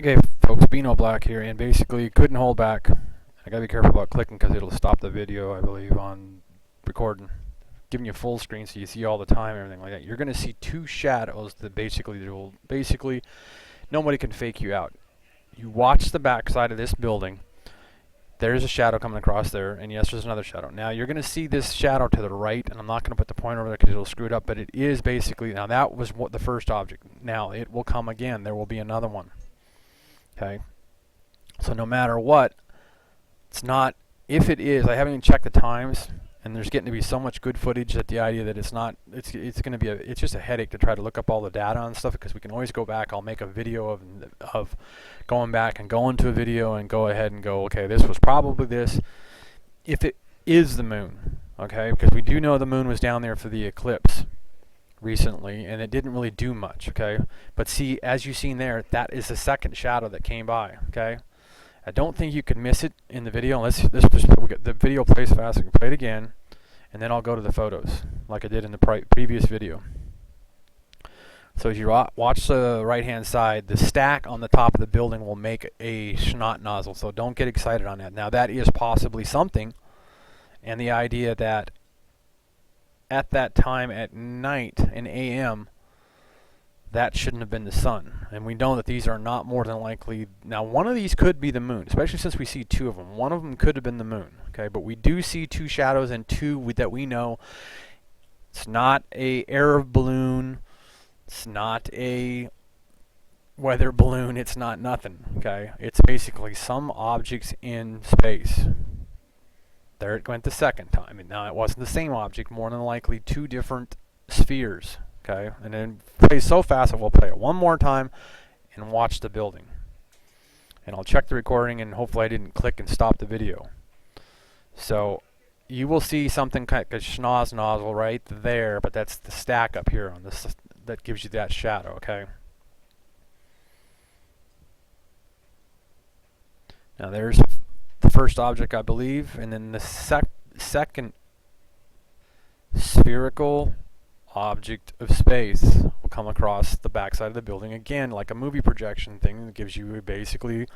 Okay, folks, Beanoblack here, and basically couldn't hold back. I gotta be careful about clicking because it'll stop the video, I believe, on recording. Giving you full screen so you see all the time and everything like that. You're gonna see two shadows that basically nobody can fake you out. You watch the back side of this building. There's a shadow coming across there, and yes, there's another shadow. Now you're gonna see this shadow to the right, and I'm not gonna put the pointer over there because it'll screw it up. But it is basically now that was what the first object. Now it will come again. There will be another one. Okay. So no matter what, it's not, if it is, I haven't even checked the times, and there's getting to be so much good footage that the idea that it's not, it's going to be it's just a headache to try to look up all the data and stuff, because we can always go back. I'll make a video of going back and go into a video and go ahead and go, okay, this was probably this, if it is the moon, okay, because we do know the moon was down there for the eclipse recently, and it didn't really do much, okay, but see, as you've seen there, that is the second shadow that came by, okay. I don't think you could miss it in the video unless the video plays fast. I can play it again, and then I'll go to the photos like I did in the previous video. So as you watch the right-hand side, the stack on the top of the building will make a snot nozzle. So don't get excited on that. Now that is possibly something, and the idea that at that time at night in AM, that shouldn't have been the sun. And we know that these are not more than likely. Now, one of these could be the moon, especially since we see two of them. One of them could have been the moon, okay? But we do see two shadows and two that we know. It's not a air balloon. It's not a weather balloon. It's not nothing, okay? It's basically some objects in space. There it went the second time. And now it wasn't the same object, more than likely two different spheres. Okay, and then play so fast that we'll play it one more time and watch the building. And I'll check the recording, and hopefully I didn't click and stop the video. So you will see something kind of schnoz nozzle right there, but that's the stack up here on this that gives you that shadow, okay? Now there's the first object, I believe, and then the second spherical object of space will come across the backside of the building, again like a movie projection thing that gives you basically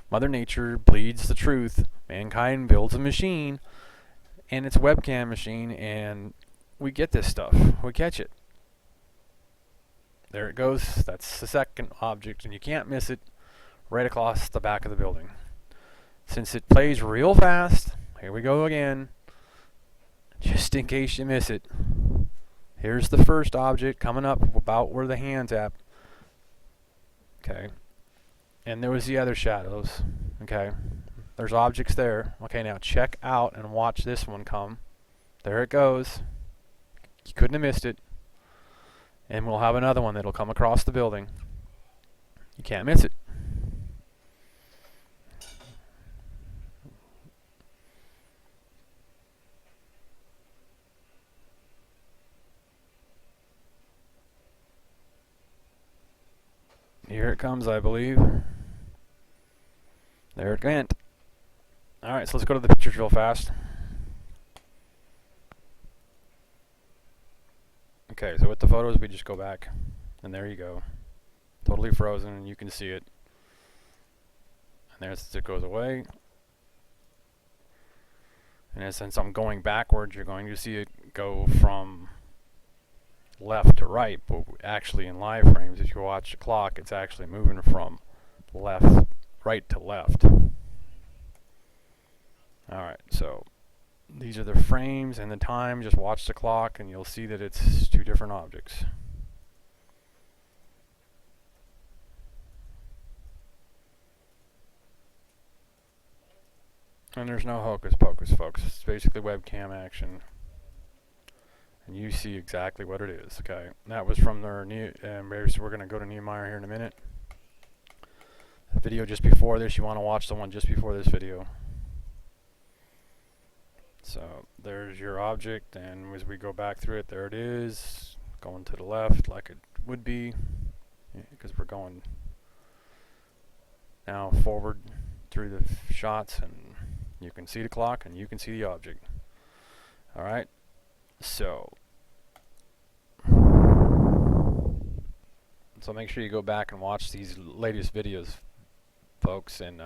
Mother Nature bleeds the truth. Mankind builds a machine, and it's a webcam machine, and we get this stuff. We catch it. There it goes. That's the second object, and you can't miss it, right across the back of the building. Since it plays real fast, here we go again, just in case you miss it. Here's the first object coming up about where the hand's at. Okay. And there was the other shadows. Okay. There's objects there. Okay, now check out and watch this one come. There it goes. You couldn't have missed it. And we'll have another one that'll come across the building. You can't miss it. Here it comes, I believe. There it went. Alright, so let's go to the pictures real fast. Okay, so with the photos, we just go back. And there you go. Totally frozen, and you can see it. And there it goes away. And since I'm going backwards, you're going to see it go from left to right, but actually in live frames, if you watch the clock, it's actually moving from right to left. Alright, so these are the frames and the time. Just watch the clock and you'll see that it's two different objects. And there's no hocus pocus, folks. It's basically webcam action. And you see exactly what it is, okay? That was from their new, so we're going to go to Niemeyer here in a minute. The video just before this, you want to watch the one just before this video. So there's your object, and as we go back through it, there it is, going to the left like it would be, because we're going now forward through the shots, and you can see the clock and you can see the object. Alright, so make sure you go back and watch these latest videos folks, and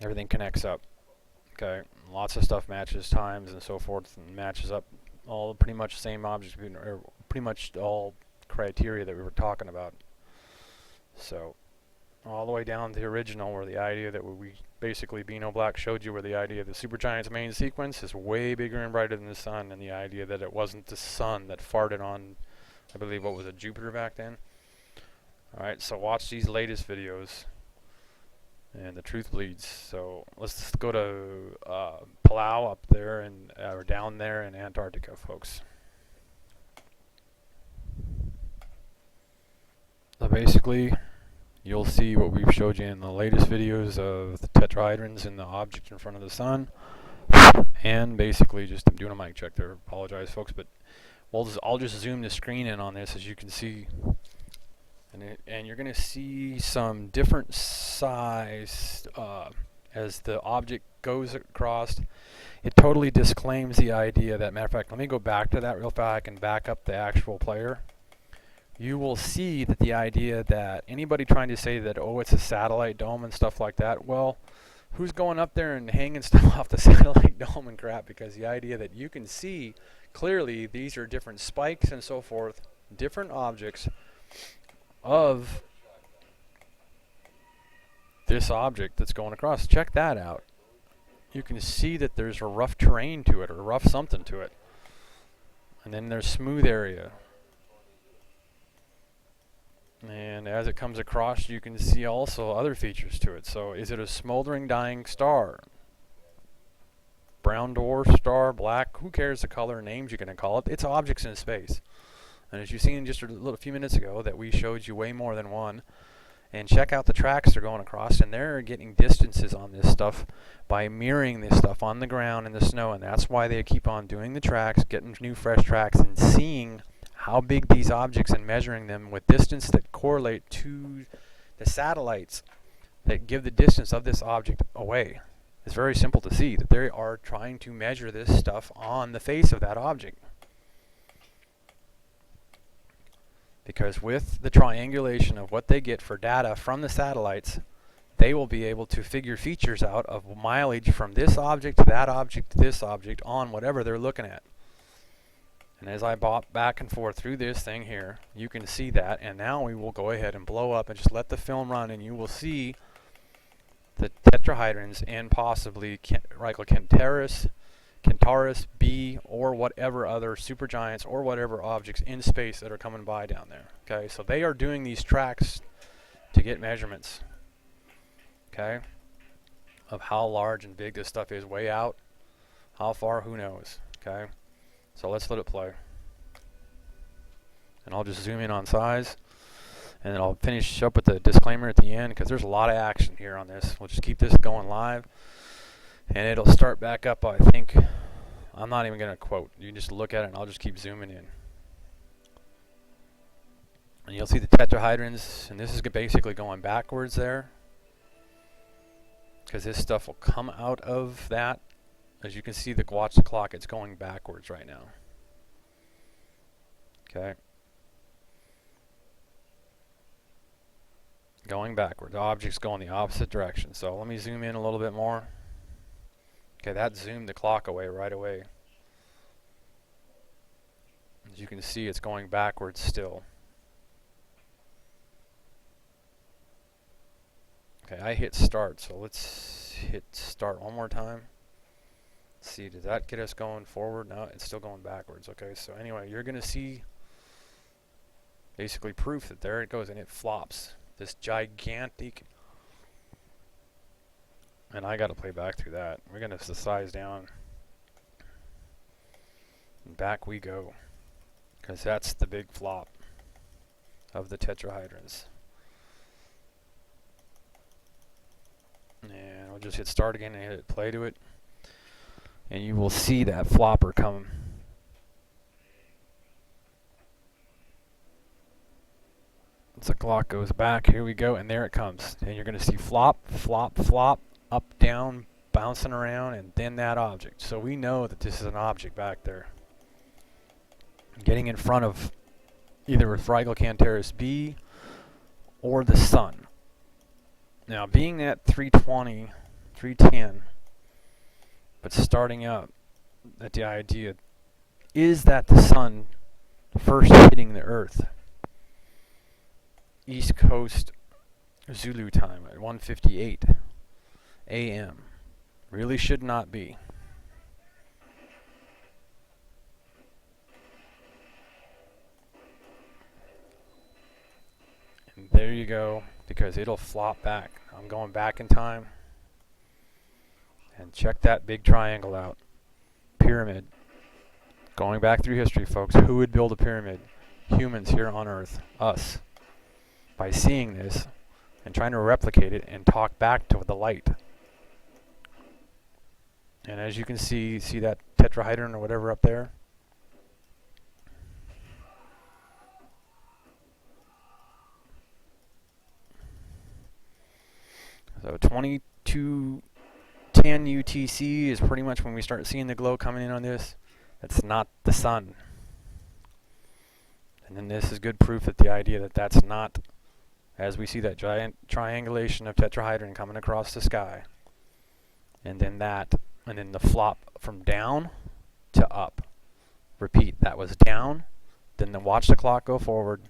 everything connects up. Okay, lots of stuff matches times and so forth, and matches up all pretty much same objects, or pretty much all criteria that we were talking about. So all the way down to the original, where the idea that we basically Beanoblack showed you, where the idea of the supergiant's main sequence is way bigger and brighter than the sun, and the idea that it wasn't the sun that farted on, I believe, what was it, Jupiter back then. Alright, so watch these latest videos, and the truth bleeds. So let's go to Palau up there, and or down there in Antarctica, folks. So basically, you'll see what we've showed you in the latest videos of the tetrahedrons and the object in front of the sun. And basically, just I'm doing a mic check there. Apologize, folks, but I'll just zoom the screen in on this, as you can see. And you're going to see some different size as the object goes across. It totally disclaims the idea that, matter of fact, let me go back to that real fast. I can back up the actual player. You will see that the idea that anybody trying to say that, oh, it's a satellite dome and stuff like that, well, who's going up there and hanging stuff off the satellite dome and crap? Because the idea that you can see clearly these are different spikes and so forth, different objects of this object that's going across. Check that out. You can see that there's a rough terrain to it, or rough something to it. And then there's smooth area. And as it comes across, you can see also other features to it. So is it a smoldering dying star? Brown dwarf star, black, who cares the color, names you're going to call it. It's objects in space. And as you've seen just a few minutes ago, that we showed you way more than one. And check out the tracks they're going across, and they're getting distances on this stuff by mirroring this stuff on the ground in the snow. And that's why they keep on doing the tracks, getting new fresh tracks, and seeing how big these objects and measuring them with distance that correlate to the satellites that give the distance of this object away. It's very simple to see that they are trying to measure this stuff on the face of that object. Because with the triangulation of what they get for data from the satellites, they will be able to figure features out of mileage from this object to that object to this object on whatever they're looking at. And as I bop back and forth through this thing here, you can see that. And now we will go ahead and blow up and just let the film run, and you will see the tetrahedrons and possibly Centaurus B, or whatever other supergiants or whatever objects in space that are coming by down there. Okay, so they are doing these tracks to get measurements, okay, of how large and big this stuff is way out. How far, who knows, okay? So let's let it play. And I'll just zoom in on size, and then I'll finish up with the disclaimer at the end, because there's a lot of action here on this. We'll just keep this going live, and it'll start back up, I think. I'm not even going to quote. You can just look at it, and I'll just keep zooming in. And you'll see the tetrahedrons, and this is basically going backwards there, because this stuff will come out of that. As you can see, watch the clock, it's going backwards right now. Okay. Going backwards. The object's going the opposite direction. So let me zoom in a little bit more. Okay, that zoomed the clock away right away. As you can see, it's going backwards still. Okay, I hit start, so let's hit start one more time. Let's see, does that get us going forward? No, it's still going backwards. Okay, so anyway, you're going to see basically proof that there it goes, and it flops. This gigantic, and I got to play back through that. We're going to size down, and back we go, because that's the big flop of the tetrahedrons. And we'll just hit start again and hit play to it, and you will see that flopper come. Once the clock goes back, here we go, and there it comes. And you're going to see flop, flop, flop, up, down, bouncing around, and then that object. So we know that this is an object back there, getting in front of either Centaurus B or the sun. Now, being at 320, 310, but starting up at the idea, is that the sun first hitting the Earth? East Coast Zulu time at 1:58 a.m. Really should not be. And there you go, because it'll flop back. I'm going back in time. And check that big triangle out. Pyramid. Going back through history, folks, who would build a pyramid? Humans here on Earth. Us. By seeing this and trying to replicate it and talk back to the light. And as you can see that tetrahedron or whatever up there? So 2210 UTC is pretty much when we start seeing the glow coming in on this. That's not the sun. And then this is good proof that the idea that that's not, as we see that giant triangulation of tetrahedron coming across the sky. And then that, and then the flop from down to up. Repeat, that was down, then watch the clock go forward,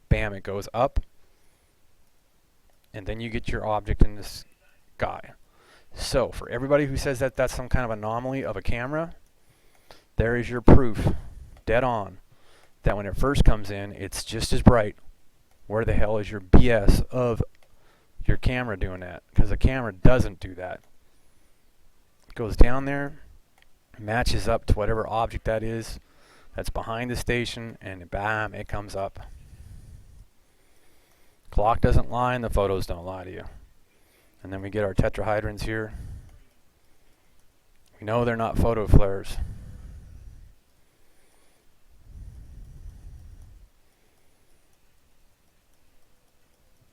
bam, it goes up, and then you get your object in the sky. So, for everybody who says that that's some kind of anomaly of a camera, there is your proof, dead on, that when it first comes in, it's just as bright. Where the hell is your BS of your camera doing that? Because the camera doesn't do that. It goes down there, matches up to whatever object that is that's behind the station, and bam, it comes up. Clock doesn't lie and the photos don't lie to you. And then we get our tetrahedrons here. We know they're not photo flares.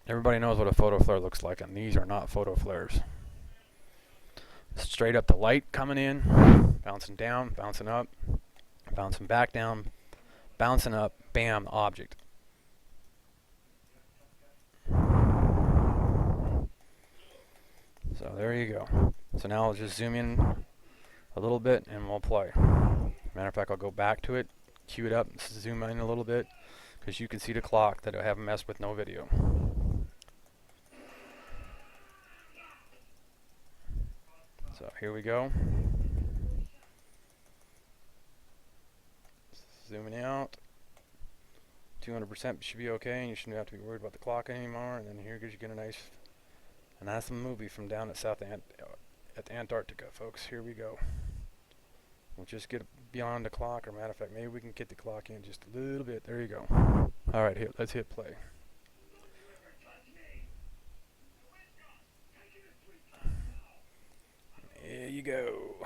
Everybody knows what a photo flare looks like, and these are not photo flares. Straight up the light coming in, bouncing down, bouncing up, bouncing back down, bouncing up, bam, object. So there you go. So now I'll just zoom in a little bit and we'll play. Matter of fact, I'll go back to it, cue it up, zoom in a little bit, because you can see the clock that I haven't messed with no video. So here we go. Zooming out. 200% should be okay, and you shouldn't have to be worried about the clock anymore. And then here you get a nice movie from down at at Antarctica, folks. Here we go. We'll just get beyond the clock, or matter of fact, maybe we can get the clock in just a little bit. There you go. All right, here, let's hit play. There you go.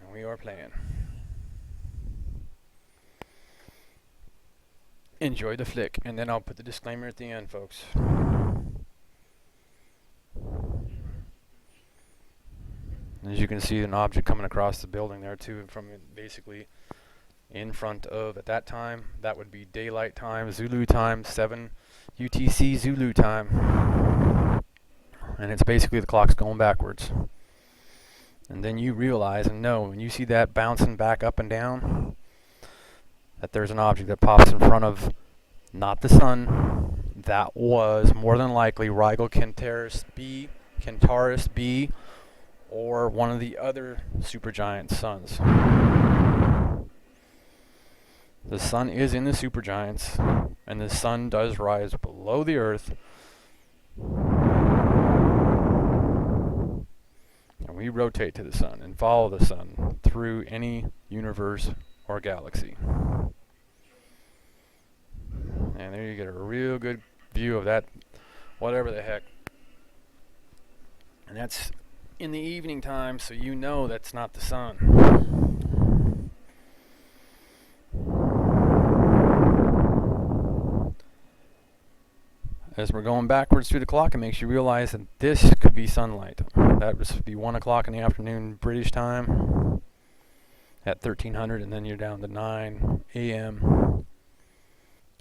And we are playing. Enjoy the flick, and then I'll put the disclaimer at the end, folks. As you can see, an object coming across the building there too, from basically in front of, at that time, that would be daylight time, Zulu time, 7 UTC Zulu time. And it's basically the clock's going backwards. And then you realize and know, when you see that bouncing back up and down, that there's an object that pops in front of, not the sun, that was more than likely Rigel Kentaurus B, or one of the other supergiant suns. The sun is in the supergiants, and the sun does rise below the Earth. And we rotate to the sun and follow the sun through any universe or galaxy. And there you get a real good view of that, whatever the heck. And that's in the evening time, so you know that's not the sun. As we're going backwards through the clock, it makes you realize that this could be sunlight. That would be 1 o'clock in the afternoon British time at 1300, and then you're down to 9 a.m.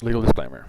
Legal disclaimer.